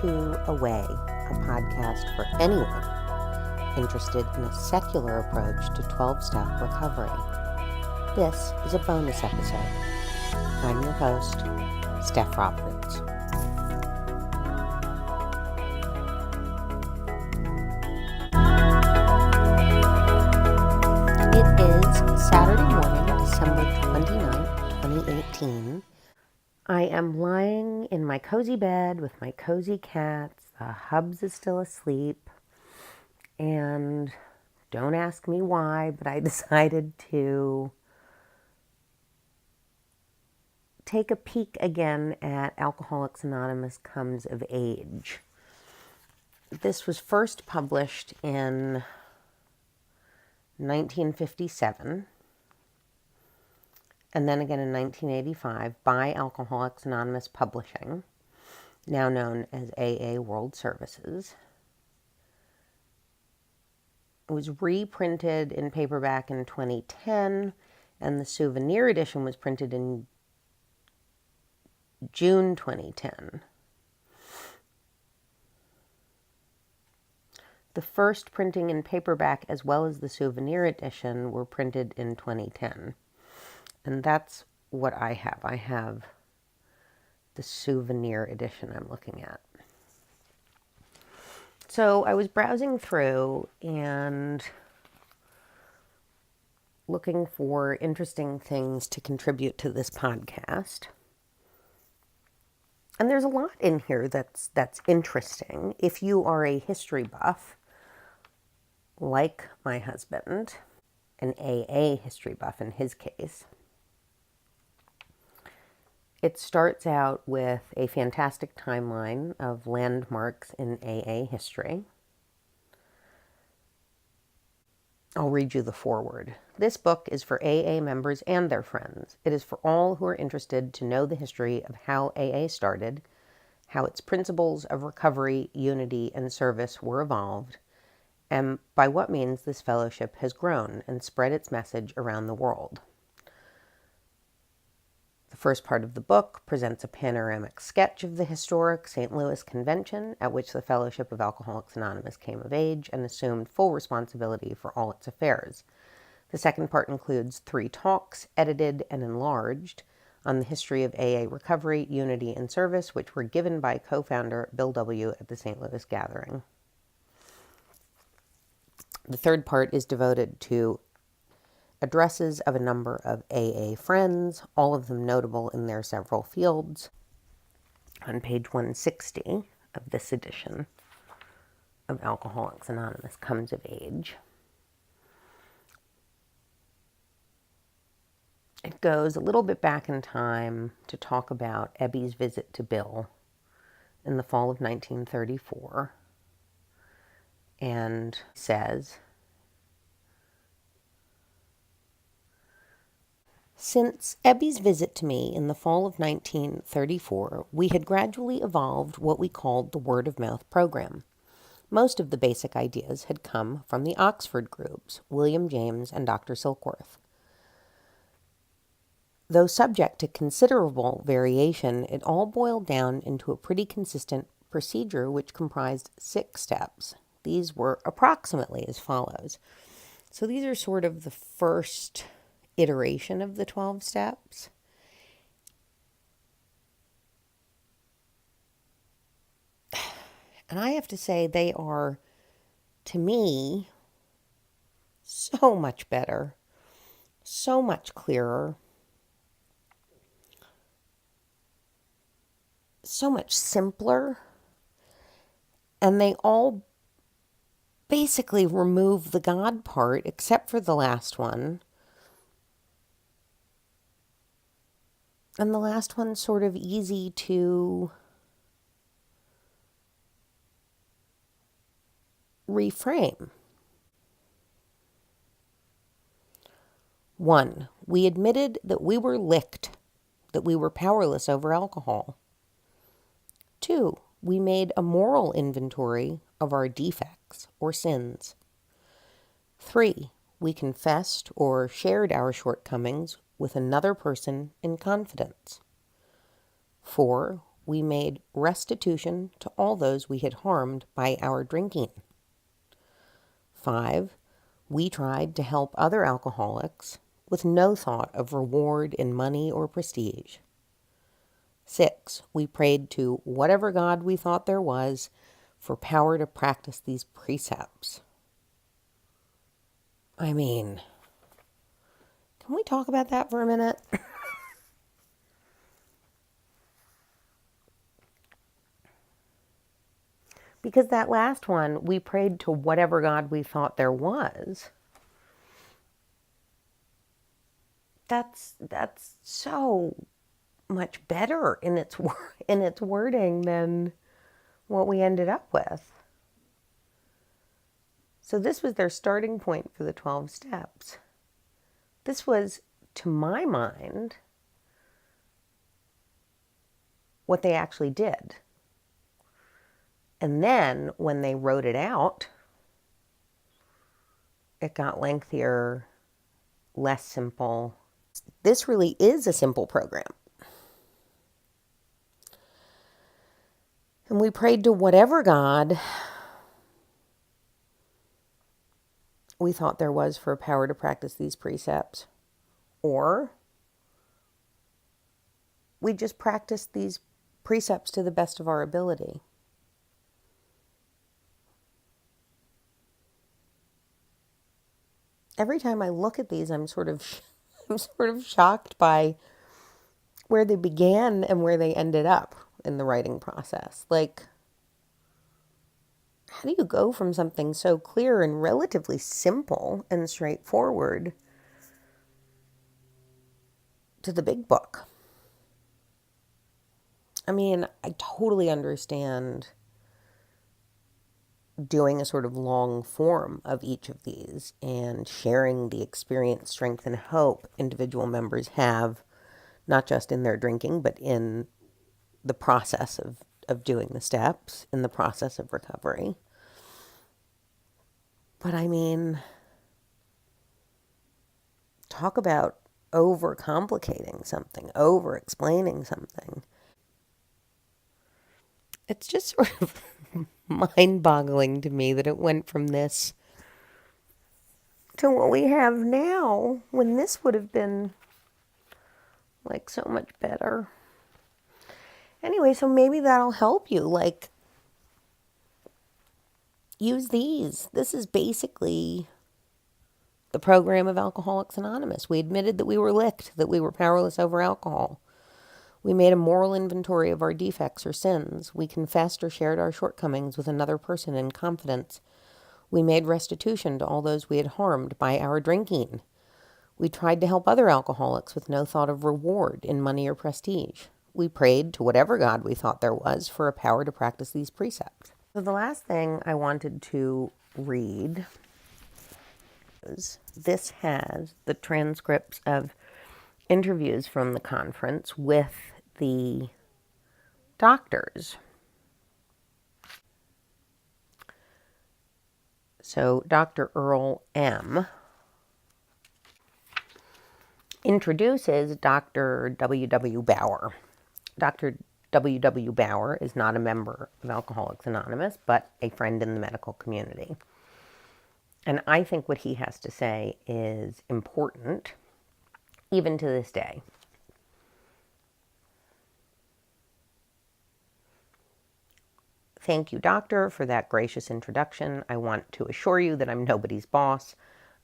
to Away, a podcast for anyone interested in a secular approach to 12-step recovery. This is a bonus episode. I'm your host, Steph Roberts. It is Saturday morning, December 29th, 2018. I am lying in my cozy bed with my cozy cats. The Hubs is still asleep. And don't ask me why, but I decided to take a peek again at Alcoholics Anonymous Comes of Age. This was first published in 1957. And then again in 1985 by Alcoholics Anonymous Publishing, now known as AA World Services. It was reprinted in paperback in 2010, and the souvenir edition was printed in June 2010. The first printing in paperback as well as the souvenir edition were printed in 2010. And that's what I have. I have the souvenir edition I'm looking at. So I was browsing through and looking for interesting things to contribute to this podcast. And there's a lot in here that's interesting. If you are a history buff, like my husband, an AA history buff in his case, it starts out with a fantastic timeline of landmarks in AA history. I'll read you the foreword. This book is for AA members and their friends. It is for all who are interested to know the history of how AA started, how its principles of recovery, unity, and service were evolved, and by what means this fellowship has grown and spread its message around the world. The first part of the book presents a panoramic sketch of the historic St. Louis Convention at which the Fellowship of Alcoholics Anonymous came of age and assumed full responsibility for all its affairs. The second part includes 3 talks, edited and enlarged, on the history of AA recovery, unity, and service, which were given by co-founder Bill W. at the St. Louis gathering. The third part is devoted to addresses of a number of AA friends, all of them notable in their several fields, on page 160 of this edition of Alcoholics Anonymous Comes of Age. It goes a little bit back in time to talk about Ebby's visit to Bill in the fall of 1934, and says, "Since Ebby's visit to me in the fall of 1934, we had gradually evolved what we called the word-of-mouth program. Most of the basic ideas had come from the Oxford groups, William James and Dr. Silkworth. Though subject to considerable variation, it all boiled down into a pretty consistent procedure which comprised 6 steps. These were approximately as follows." So these are sort of the first iteration of the 12 steps. And I have to say they are, to me, so much better, so much clearer, so much simpler, and they all basically remove the God part, except for the last one. And the last one's sort of easy to reframe. 1, we admitted that we were licked, that we were powerless over alcohol. 2, we made a moral inventory of our defects or sins. 3, we confessed or shared our shortcomings with another person in confidence. 4, we made restitution to all those we had harmed by our drinking. 5, we tried to help other alcoholics with no thought of reward in money or prestige. 6, we prayed to whatever God we thought there was for power to practice these precepts. I mean, can we talk about that for a minute? Because that last one, we prayed to whatever God we thought there was. That's so much better in its wording than what we ended up with. So this was their starting point for the 12 steps. This was, to my mind, what they actually did. And then when they wrote it out, it got lengthier, less simple. This really is a simple program. And we prayed to whatever God we thought there was for power to practice these precepts. Or we just practiced these precepts to the best of our ability. Every time I look at these, I'm sort of shocked by where they began and where they ended up in the writing process. Like, how do you go from something so clear and relatively simple and straightforward to the big book? I mean, I totally understand doing a sort of long form of each of these and sharing the experience, strength, and hope individual members have, not just in their drinking, but in the process of doing the steps, in the process of recovery. But I mean, talk about overcomplicating something, over-explaining something. It's just sort of mind-boggling to me that it went from this to what we have now, when this would have been like so much better. Anyway, so maybe that'll help you. Like, use these. This is basically the program of Alcoholics Anonymous. We admitted that we were licked, that we were powerless over alcohol. We made a moral inventory of our defects or sins. We confessed or shared our shortcomings with another person in confidence. We made restitution to all those we had harmed by our drinking. We tried to help other alcoholics with no thought of reward in money or prestige. We prayed to whatever God we thought there was for a power to practice these precepts. So the last thing I wanted to read is, this has the transcripts of interviews from the conference with the doctors. So Dr. Earl M. introduces Dr. W.W. Bauer. Dr. W.W. Bauer is not a member of Alcoholics Anonymous, but a friend in the medical community. And I think what he has to say is important, even to this day. Thank you, doctor, for that gracious introduction. I want to assure you that I'm nobody's boss.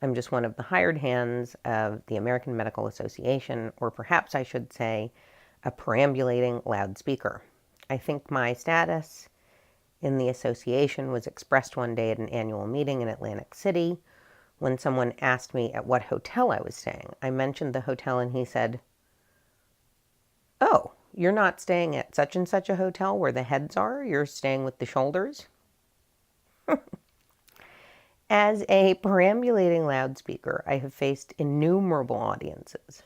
I'm just one of the hired hands of the American Medical Association, or perhaps I should say, a perambulating loudspeaker. I think my status in the association was expressed one day at an annual meeting in Atlantic City when someone asked me at what hotel I was staying. I mentioned the hotel and he said, "Oh, you're not staying at such and such a hotel where the heads are, you're staying with the shoulders?" As a perambulating loudspeaker, I have faced innumerable audiences.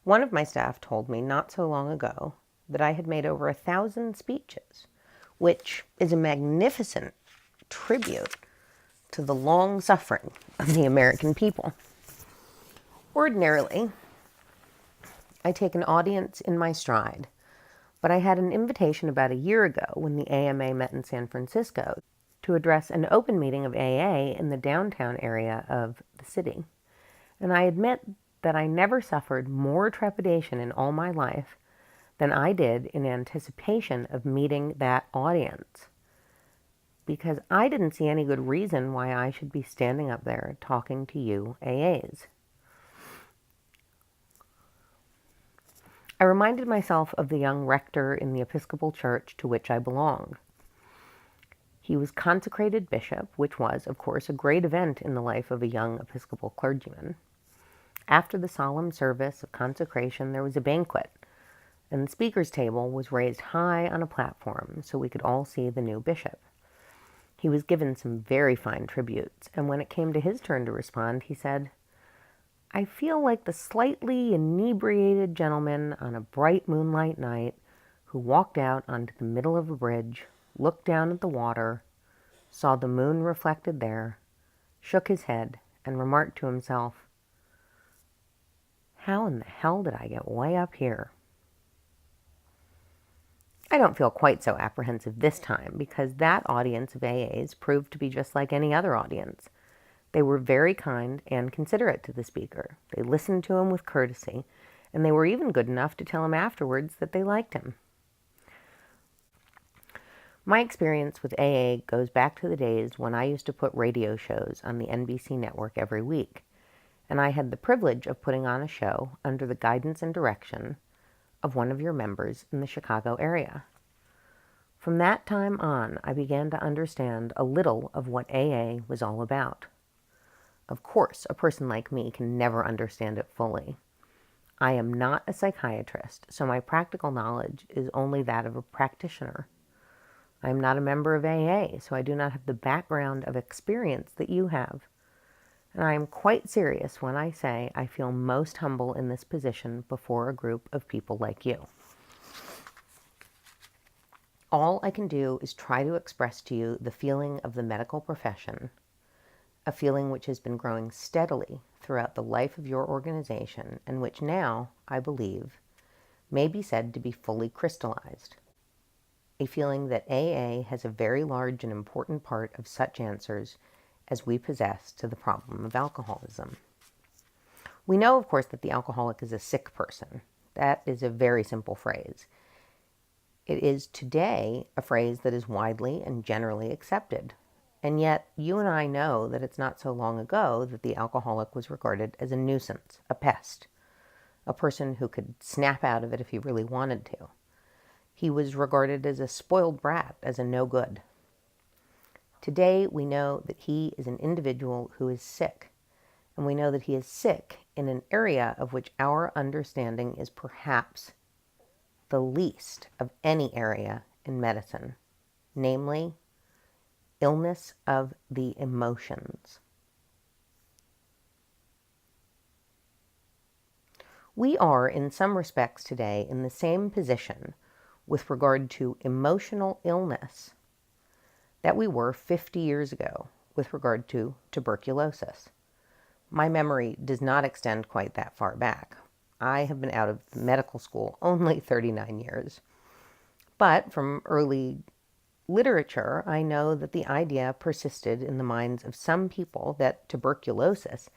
One of my staff told me not so long ago that I had made over 1,000 speeches, which is a magnificent tribute to the long suffering of the American people. Ordinarily, I take an audience in my stride, But I had an invitation about a year ago when the AMA met in San Francisco to address an open meeting of AA in the downtown area of the city. And I admit that I never suffered more trepidation in all my life than I did in anticipation of meeting that audience, because I didn't see any good reason why I should be standing up there talking to you AAs. I reminded myself of the young rector in the Episcopal Church to which I belonged. He was consecrated bishop, which was, of course, a great event in the life of a young Episcopal clergyman. After the solemn service of consecration, there was a banquet, and the speaker's table was raised high on a platform so we could all see the new bishop. He was given some very fine tributes, and when it came to his turn to respond, he said, "I feel like the slightly inebriated gentleman on a bright moonlight night who walked out onto the middle of a bridge, looked down at the water, saw the moon reflected there, shook his head, and remarked to himself, 'How in the hell did I get way up here?'" I don't feel quite so apprehensive this time because that audience of AAs proved to be just like any other audience. They were very kind and considerate to the speaker. They listened to him with courtesy, and they were even good enough to tell him afterwards that they liked him. My experience with AA goes back to the days when I used to put radio shows on the NBC network every week, and I had the privilege of putting on a show under the guidance and direction of one of your members in the Chicago area. From that time on, I began to understand a little of what AA was all about. Of course, a person like me can never understand it fully. I am not a psychiatrist, so my practical knowledge is only that of a practitioner. I am not a member of AA, so I do not have the background of experience that you have. And I am quite serious when I say I feel most humble in this position before a group of people like you. All I can do is try to express to you the feeling of the medical profession, a feeling which has been growing steadily throughout the life of your organization and which now, I believe, may be said to be fully crystallized. A feeling that AA has a very large and important part of such answers as we possess to the problem of alcoholism. We know, of course, that the alcoholic is a sick person. That is a very simple phrase. It is today a phrase that is widely and generally accepted. And yet, you and I know that it's not so long ago that the alcoholic was regarded as a nuisance, a pest, a person who could snap out of it if he really wanted to. He was regarded as a spoiled brat, as a no good. Today, we know that he is an individual who is sick, and we know that he is sick in an area of which our understanding is perhaps the least of any area in medicine, namely, illness of the emotions. We are, in some respects today, in the same position with regard to emotional illness that we were 50 years ago with regard to tuberculosis. My memory does not extend quite that far back. I have been out of medical school only 39 years. But from early literature, I know that the idea persisted in the minds of some people that tuberculosis,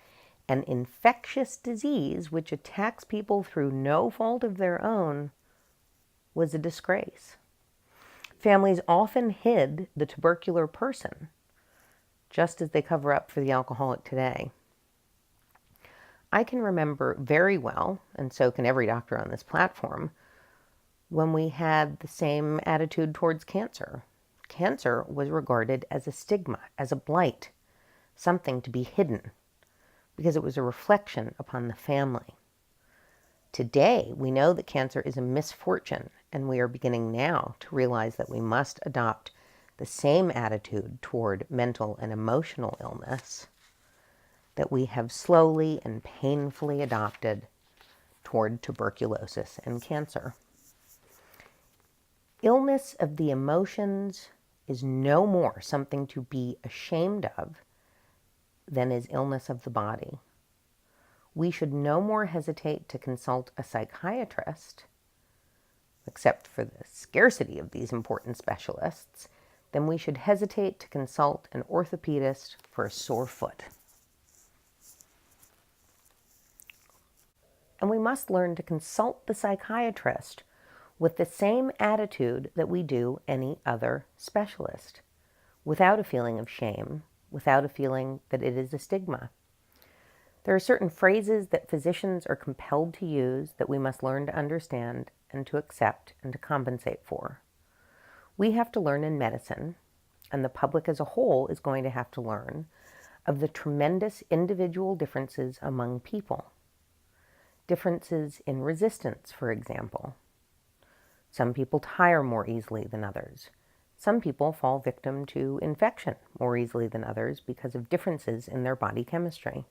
an infectious disease which attacks people through no fault of their own, was a disgrace. Families often hid the tubercular person, just as they cover up for the alcoholic today. I can remember very well, and so can every doctor on this platform, when we had the same attitude towards cancer. Cancer was regarded as a stigma, as a blight, something to be hidden, because it was a reflection upon the family. Today, we know that cancer is a misfortune, and we are beginning now to realize that we must adopt the same attitude toward mental and emotional illness that we have slowly and painfully adopted toward tuberculosis and cancer. Illness of the emotions is no more something to be ashamed of than is illness of the body. We should no more hesitate to consult a psychiatrist except for the scarcity of these important specialists, then we should hesitate to consult an orthopedist for a sore foot. And we must learn to consult the psychiatrist with the same attitude that we do any other specialist, without a feeling of shame, without a feeling that it is a stigma. There are certain phrases that physicians are compelled to use that we must learn to understand and to accept and to compensate for. We have to learn in medicine, and the public as a whole is going to have to learn, of the tremendous individual differences among people. Differences in resistance, for example. Some people tire more easily than others. Some people fall victim to infection more easily than others because of differences in their body chemistry.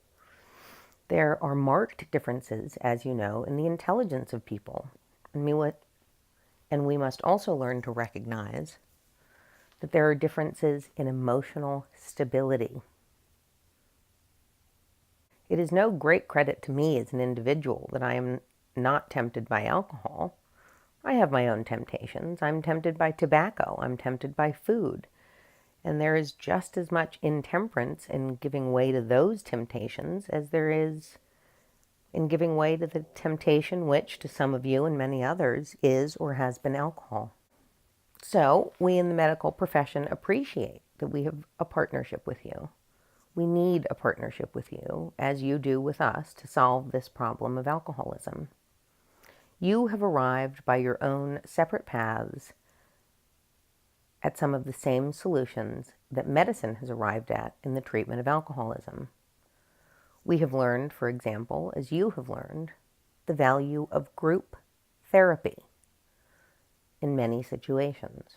There are marked differences, as you know, in the intelligence of people. And we must also learn to recognize that there are differences in emotional stability. It is no great credit to me as an individual that I am not tempted by alcohol. I have my own temptations. I'm tempted by tobacco. I'm tempted by food. And there is just as much intemperance in giving way to those temptations as there is in giving way to the temptation which, to some of you and many others, is or has been alcohol. So, we in the medical profession appreciate that we have a partnership with you. We need a partnership with you, as you do with us, to solve this problem of alcoholism. You have arrived by your own separate paths at some of the same solutions that medicine has arrived at in the treatment of alcoholism. We have learned, for example, as you have learned, the value of group therapy in many situations.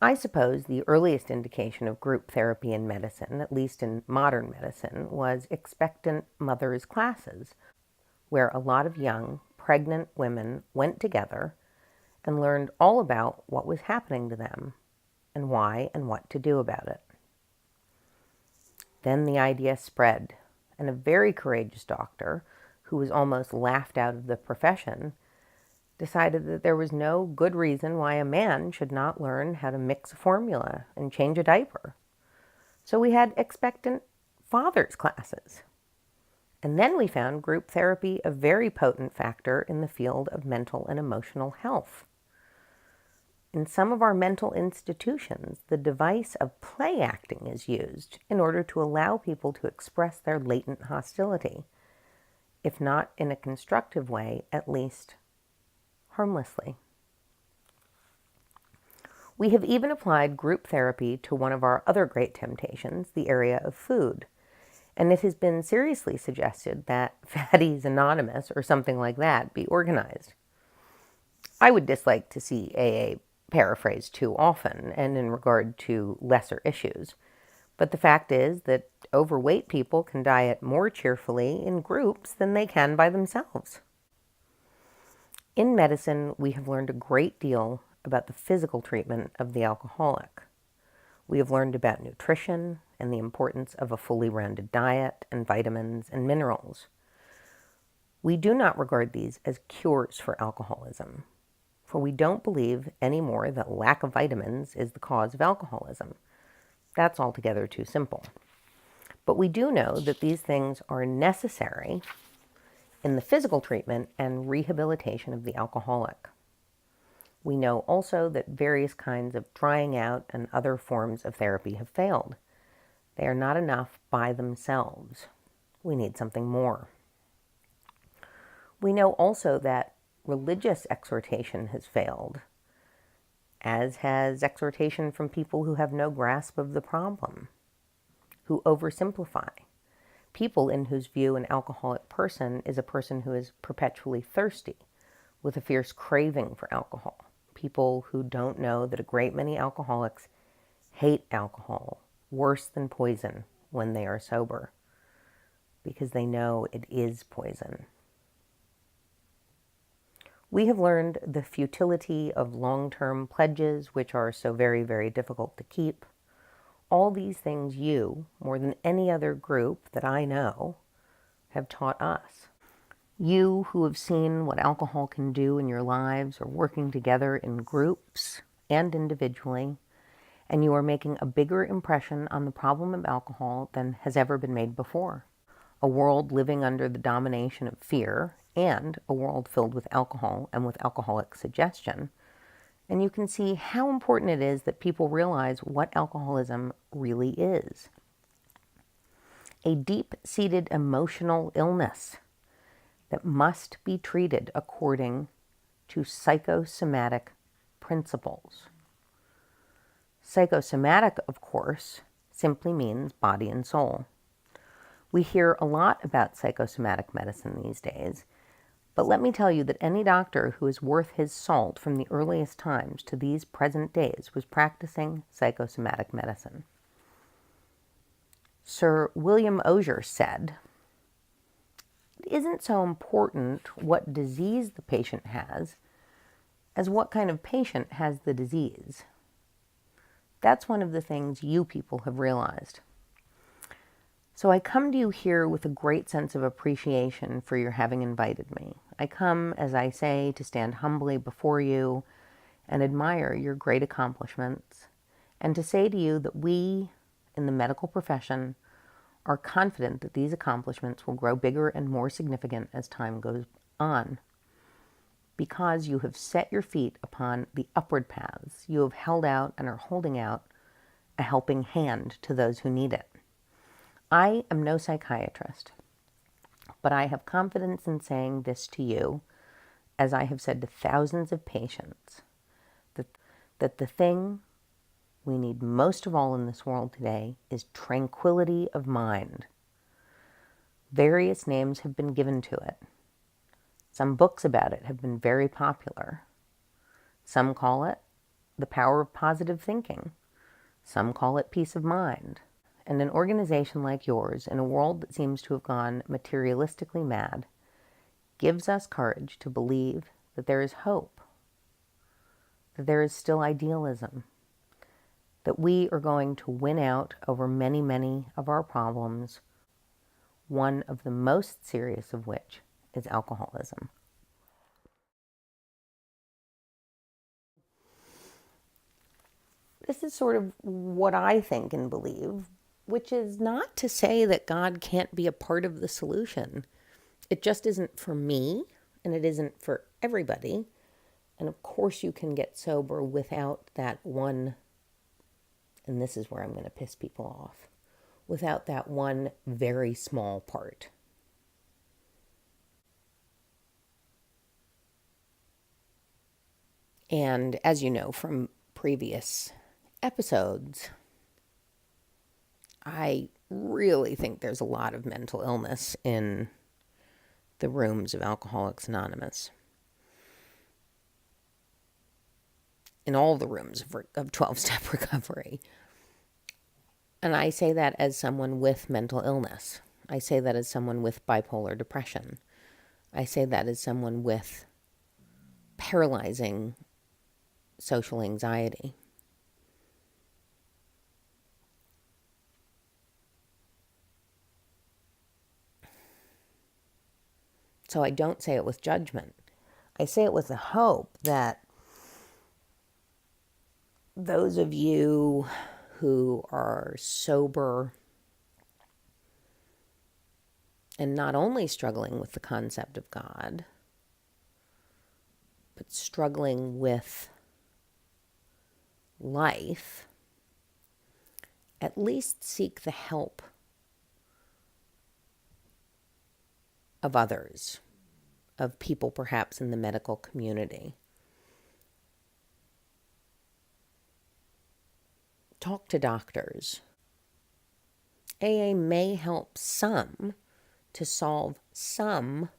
I suppose the earliest indication of group therapy in medicine, at least in modern medicine, was expectant mothers' classes, where a lot of young, pregnant women went together and learned all about what was happening to them and why and what to do about it. Then the idea spread, and a very courageous doctor, who was almost laughed out of the profession, decided that there was no good reason why a man should not learn how to mix a formula and change a diaper. So we had expectant fathers' classes. And then we found group therapy a very potent factor in the field of mental and emotional health. In some of our mental institutions, the device of play acting is used in order to allow people to express their latent hostility, if not in a constructive way, at least harmlessly. We have even applied group therapy to one of our other great temptations, the area of food. And it has been seriously suggested that Fatties Anonymous or something like that be organized. I would dislike to see AA paraphrased too often and in regard to lesser issues. But the fact is that overweight people can diet more cheerfully in groups than they can by themselves. In medicine, we have learned a great deal about the physical treatment of the alcoholic. We have learned about nutrition and the importance of a fully rounded diet and vitamins and minerals. We do not regard these as cures for alcoholism, for we don't believe anymore that lack of vitamins is the cause of alcoholism. That's altogether too simple. But we do know that these things are necessary in the physical treatment and rehabilitation of the alcoholic. We know also that various kinds of drying out and other forms of therapy have failed. They are not enough by themselves. We need something more. We know also that religious exhortation has failed, as has exhortation from people who have no grasp of the problem, who oversimplify. People in whose view an alcoholic person is a person who is perpetually thirsty, with a fierce craving for alcohol. People who don't know that a great many alcoholics hate alcohol worse than poison when they are sober, because they know it is poison. We have learned the futility of long-term pledges, which are so very, very difficult to keep. All these things you, more than any other group that I know, have taught us. You who have seen what alcohol can do in your lives are working together in groups and individually, and you are making a bigger impression on the problem of alcohol than has ever been made before. A world living under the domination of fear, and a world filled with alcohol and with alcoholic suggestion. And you can see how important it is that people realize what alcoholism really is. A deep-seated emotional illness that must be treated according to psychosomatic principles. Psychosomatic, of course, simply means body and soul. We hear a lot about psychosomatic medicine these days, but let me tell you that any doctor who is worth his salt from the earliest times to these present days was practicing psychosomatic medicine. Sir William Osier said, "It isn't so important what disease the patient has as what kind of patient has the disease." That's one of the things you people have realized. So I come to you here with a great sense of appreciation for your having invited me. I come, as I say, to stand humbly before you and admire your great accomplishments, and to say to you that we, in the medical profession, are confident that these accomplishments will grow bigger and more significant as time goes on, because you have set your feet upon the upward paths. You have held out and are holding out a helping hand to those who need it. I am no psychiatrist, but I have confidence in saying this to you, as I have said to thousands of patients, that the thing we need most of all in this world today is tranquility of mind. Various names have been given to it. Some books about it have been very popular. Some call it the power of positive thinking. Some call it peace of mind. And an organization like yours, in a world that seems to have gone materialistically mad, gives us courage to believe that there is hope, that there is still idealism, that we are going to win out over many, many of our problems, one of the most serious of which is alcoholism. This is sort of what I think and believe, which is not to say that God can't be a part of the solution. It just isn't for me, and it isn't for everybody. And of course you can get sober without that one, and this is where I'm going to piss people off, without that one very small part. And as you know from previous episodes, I really think there's a lot of mental illness in the rooms of Alcoholics Anonymous. In all the rooms of 12-step recovery. And I say that as someone with mental illness. I say that as someone with bipolar depression. I say that as someone with paralyzing social anxiety. So I don't say it with judgment. I say it with the hope that those of you who are sober and not only struggling with the concept of God, but struggling with life, at least seek the help of others, of people perhaps in the medical community. Talk to doctors. AA may help some to solve some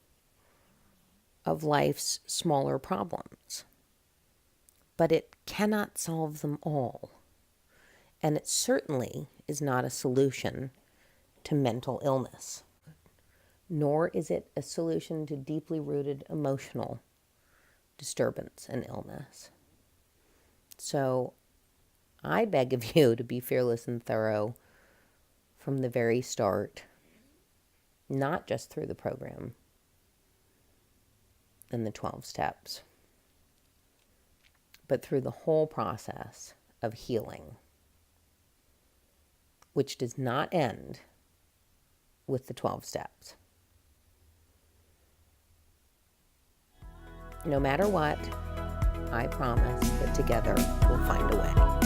of life's smaller problems, but it cannot solve them all. And it certainly is not a solution to mental illness, nor is it a solution to deeply rooted emotional disturbance and illness. So I beg of you to be fearless and thorough from the very start, not just through the program, in the 12 steps, but through the whole process of healing, which does not end with the 12 steps. No matter what, I promise that together we'll find a way.